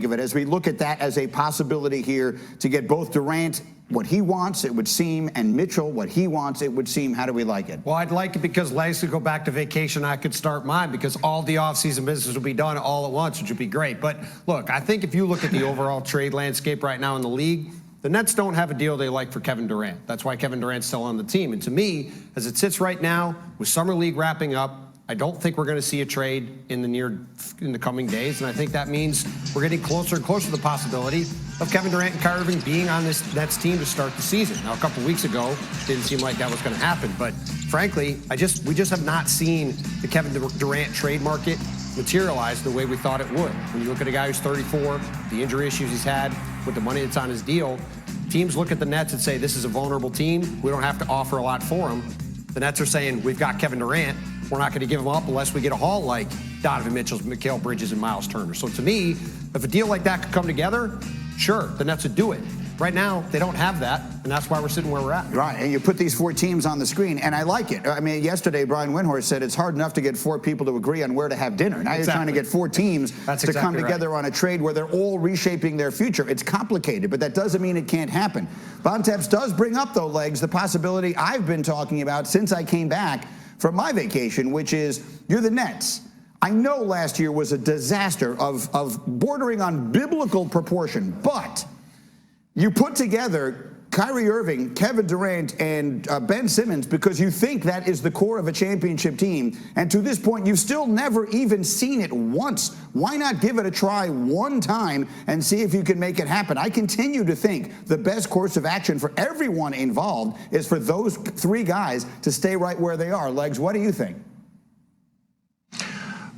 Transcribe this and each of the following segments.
of it as we look at that as a possibility here to get both Durant what he wants, it would seem, and Mitchell what he wants, it would seem? How do we like it? Well, I'd like it because Legs could go back to vacation. I could start mine because all the offseason business will be done all at once, which would be great. But look, I think if you look at the overall trade landscape right now in the league, the Nets don't have a deal they like for Kevin Durant. That's why Kevin Durant's still on the team. And to me, as it sits right now, with Summer League wrapping up, I don't think we're going to see a trade in the coming days, and I think that means we're getting closer and closer to the possibility of Kevin Durant and Kyrie Irving being on this Nets team to start the season. Now, a couple weeks ago, it didn't seem like that was going to happen, but frankly, we just have not seen the Kevin Durant trade market materialize the way we thought it would. When you look at a guy who's 34, the injury issues he's had with the money that's on his deal, teams look at the Nets and say, this is a vulnerable team. We don't have to offer a lot for him. The Nets are saying, we've got Kevin Durant. We're not going to give him up unless we get a haul like Donovan Mitchell, Mikal Bridges, and Miles Turner. So to me, if a deal like that could come together, sure, the Nets would do it. Right now, they don't have that, and that's why we're sitting where we're at. Right, and you put these 4 teams on the screen, and I like it. I mean, yesterday, Brian Windhorst said it's hard enough to get 4 people to agree on where to have dinner. Now you're trying to get 4 teams to come together on a trade where they're all reshaping their future. It's complicated, but that doesn't mean it can't happen. Bontemps does bring up, though, Legs, the possibility I've been talking about since I came back from my vacation, which is you're the Nets. I know last year was a disaster of bordering on biblical proportion, but you put together Kyrie Irving, Kevin Durant, and Ben Simmons because you think that is the core of a championship team. And to this point, you've still never even seen it once. Why not give it a try one time and see if you can make it happen? I continue to think the best course of action for everyone involved is for those 3 guys to stay right where they are. Legs, what do you think?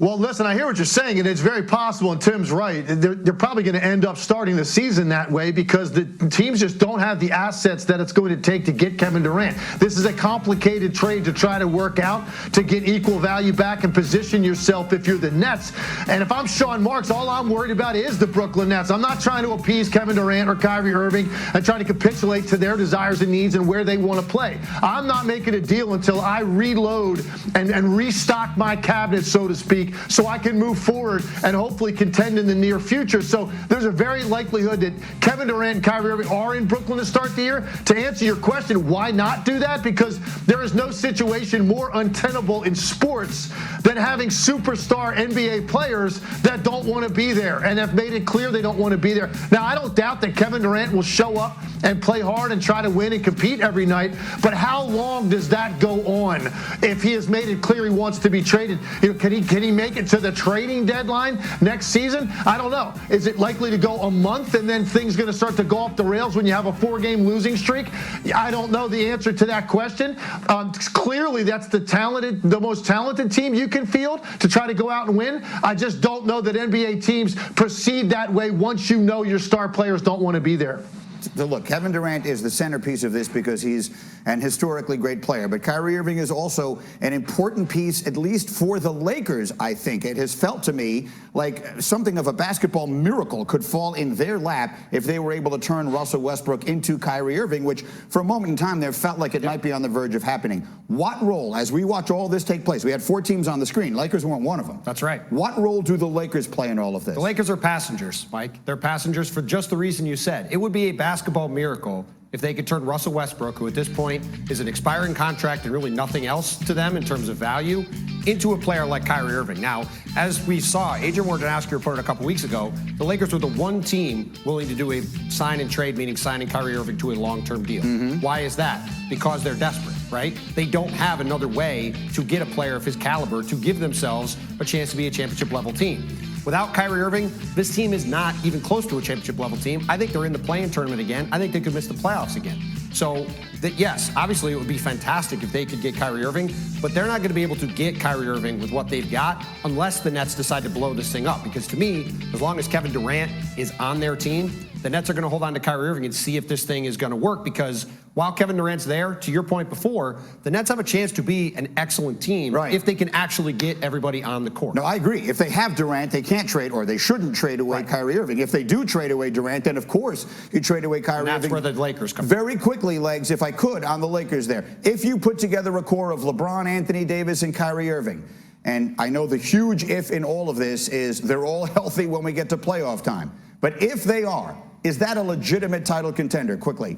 Well, listen, I hear what you're saying, and it's very possible, and Tim's right. They're probably going to end up starting the season that way because the teams just don't have the assets that it's going to take to get Kevin Durant. This is a complicated trade to try to work out to get equal value back and position yourself if you're the Nets. And if I'm Sean Marks, all I'm worried about is the Brooklyn Nets. I'm not trying to appease Kevin Durant or Kyrie Irving and trying to capitulate to their desires and needs and where they want to play. I'm not making a deal until I reload and restock my cabinet, so to speak, so I can move forward and hopefully contend in the near future. So there's a very likelihood that Kevin Durant and Kyrie Irving are in Brooklyn to start the year. To answer your question, why not do that? Because there is no situation more untenable in sports than having superstar NBA players that don't want to be there and have made it clear they don't want to be there. Now, I don't doubt that Kevin Durant will show up and play hard and try to win and compete every night, but how long does that go on if he has made it clear he wants to be traded? Can he make it to the trading deadline next season? I don't know. Is it likely to go a month and then things going to start to go off the rails when you have a 4-game losing streak? I don't know the answer to that question. Clearly, that's the most talented team you can field to try to go out and win. I just don't know that NBA teams proceed that way once you know your star players don't want to be there. Look, Kevin Durant is the centerpiece of this because he's an historically great player. But Kyrie Irving is also an important piece, at least for the Lakers, I think. It has felt to me like something of a basketball miracle could fall in their lap if they were able to turn Russell Westbrook into Kyrie Irving, which for a moment in time there felt like it might be on the verge of happening. What role, as we watch all this take place, we had 4 teams on the screen. Lakers weren't one of them. That's right. What role do the Lakers play in all of this? The Lakers are passengers, Mike. They're passengers for just the reason you said. It would be a basketball miracle if they could turn Russell Westbrook, who at this point is an expiring contract and really nothing else to them in terms of value, into a player like Kyrie Irving. Now, as we saw, Adrian Wojnarowski reported a couple weeks ago, the Lakers were the one team willing to do a sign and trade, meaning signing Kyrie Irving to a long-term deal. Why is that? Because they're desperate, right? They don't have another way to get a player of his caliber to give themselves a chance to be a championship-level team. Without Kyrie Irving, this team is not even close to a championship-level team. I think they're in the play-in tournament again. I think they could miss the playoffs again. So, yes, obviously it would be fantastic if they could get Kyrie Irving, but they're not going to be able to get Kyrie Irving with what they've got unless the Nets decide to blow this thing up. Because to me, as long as Kevin Durant is on their team, the Nets are going to hold on to Kyrie Irving and see if this thing is going to work, because while Kevin Durant's there, to your point before, the Nets have a chance to be an excellent team if they can actually get everybody on the court. No, I agree. If they have Durant, they can't trade, or they shouldn't trade away Kyrie Irving. If they do trade away Durant, then of course you trade away Kyrie Irving. And that's where the Lakers come Very quickly, Legs, if I could, on the Lakers there. If you put together a core of LeBron, Anthony Davis, and Kyrie Irving, and I know the huge if in all of this is they're all healthy when we get to playoff time. But if they are, is that a legitimate title contender? Quickly.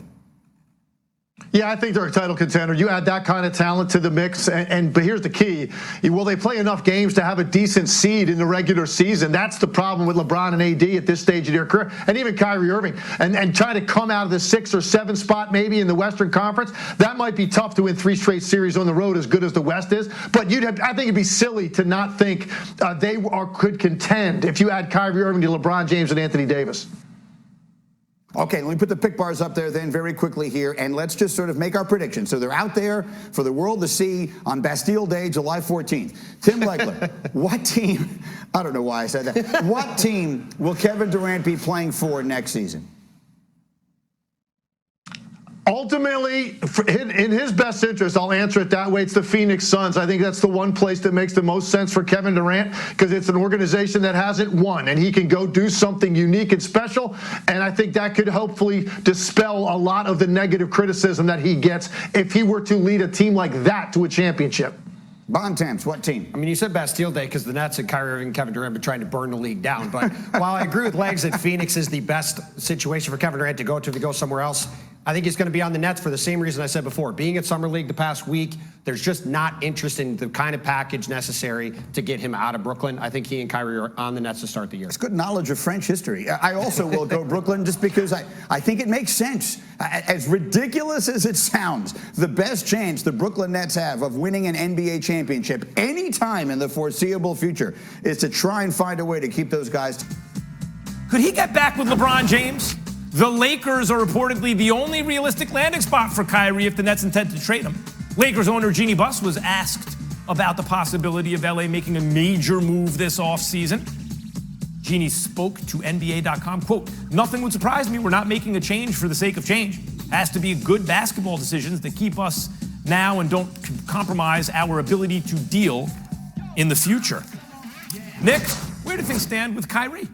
Yeah, I think they're a title contender. You add that kind of talent to the mix, but here's the key. Will they play enough games to have a decent seed in the regular season? That's the problem with LeBron and AD at this stage of their career, and even Kyrie Irving. And try to come out of the 6 or 7 spot maybe in the Western Conference, that might be tough to win 3 straight series on the road as good as the West is. But I think it'd be silly to not think could contend if you add Kyrie Irving to LeBron James and Anthony Davis. Okay, let me put the pick bars up there then very quickly here, and let's just sort of make our predictions. So they're out there for the world to see on Bastille Day, July 14th. Tim Legler, what team, I don't know why I said that, what team will Kevin Durant be playing for next season? Ultimately, in his best interest, I'll answer it that way. It's the Phoenix Suns. I think that's the one place that makes the most sense for Kevin Durant because it's an organization that hasn't won, and he can go do something unique and special. And I think that could hopefully dispel a lot of the negative criticism that he gets if he were to lead a team like that to a championship. Bontemps, what team? I mean, you said Bastille Day because the Nets and Kyrie Irving and Kevin Durant have been trying to burn the league down. But while I agree with Legs that Phoenix is the best situation for Kevin Durant to go to if he goes somewhere else, I think he's going to be on the Nets for the same reason I said before. Being at Summer League the past week, there's just not interest in the kind of package necessary to get him out of Brooklyn. I think he and Kyrie are on the Nets to start the year. It's good knowledge of French history. I also will go Brooklyn just because I think it makes sense. As ridiculous as it sounds, the best chance the Brooklyn Nets have of winning an NBA championship anytime in the foreseeable future is to try and find a way to keep those guys. Could he get back with LeBron James? The Lakers are reportedly the only realistic landing spot for Kyrie if the Nets intend to trade him. Lakers owner Jeannie Buss was asked about the possibility of LA making a major move this offseason. Jeannie spoke to NBA.com, quote, "Nothing would surprise me. We're not making a change for the sake of change. It has to be good basketball decisions that keep us now and don't compromise our ability to deal in the future." Nick, where do things stand with Kyrie?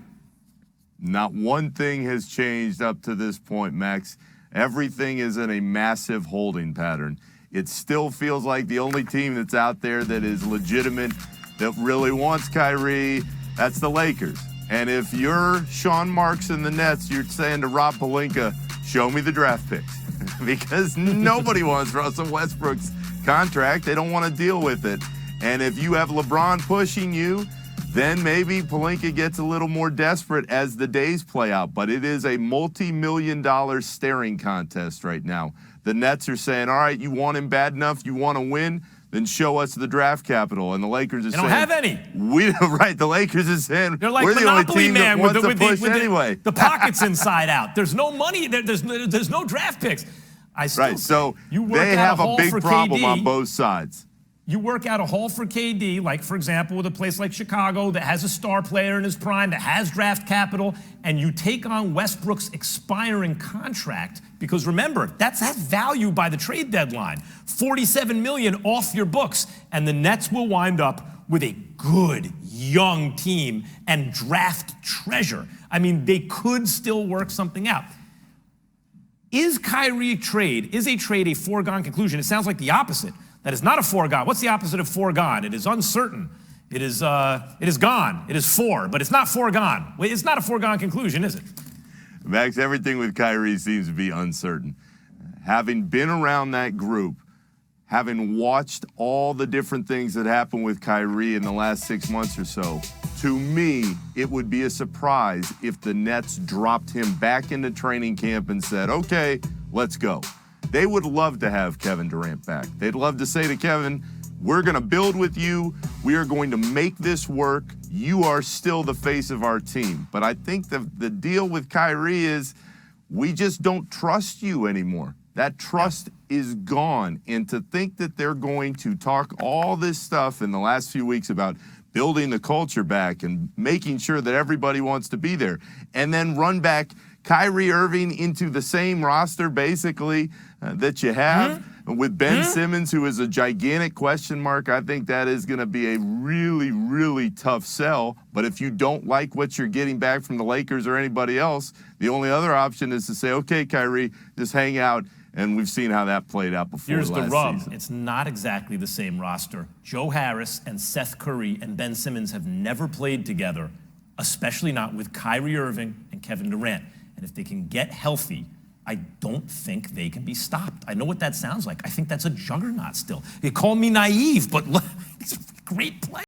Not one thing has changed up to this point, Max. Everything is in a massive holding pattern. It still feels like the only team that's out there that is legitimate, that really wants Kyrie, that's the Lakers. And if you're Sean Marks and the Nets, you're saying to Rob Pelinka, show me the draft picks. Because nobody wants Russell Westbrook's contract. They don't want to deal with it. And if you have LeBron pushing you, then maybe Pelinka gets a little more desperate as the days play out. But it is a multi-million-dollar staring contest right now. The Nets are saying, all right, you want him bad enough, you want to win, then show us the draft capital. And the Lakers are saying, they don't have any. Right, the Lakers are saying, they're like we're the only team that wants to push anyway. The pockets inside out. There's no money. There's no draft picks. Right, so they have a big problem on both sides. You work out a haul for KD, like, for example, with a place like Chicago that has a star player in his prime, that has draft capital, and you take on Westbrook's expiring contract, because remember, that's value by the trade deadline. $47 million off your books, and the Nets will wind up with a good, young team and draft treasure. I mean, they could still work something out. Is a trade a foregone conclusion? It sounds like the opposite. That is not a foregone. What's the opposite of foregone? It is uncertain. It is gone. It is for, but it's not foregone. It's not a foregone conclusion, is it? Max, everything with Kyrie seems to be uncertain. Having been around that group, having watched all the different things that happened with Kyrie in the last 6 months or so, to me, it would be a surprise if the Nets dropped him back into training camp and said, okay, let's go. They would love to have Kevin Durant back. They'd love to say to Kevin, we're going to build with you. We are going to make this work. You are still the face of our team. But I think the deal with Kyrie is we just don't trust you anymore. That trust is gone. And to think that they're going to talk all this stuff in the last few weeks about building the culture back and making sure that everybody wants to be there, and then run back Kyrie Irving into the same roster, basically, that you have with Ben Simmons, who is a gigantic question mark. I think that is going to be a really, really tough sell. But if you don't like what you're getting back from the Lakers or anybody else, the only other option is to say, okay, Kyrie, just hang out. And we've seen how that played out before. Here's the rub. Season. It's not exactly the same roster. Joe Harris and Seth Curry and Ben Simmons have never played together especially not with Kyrie Irving and Kevin Durant. And if they can get healthy, I don't think they can be stopped. I know what that sounds like. I think that's a juggernaut still. You call me naive, but look, he's a great player.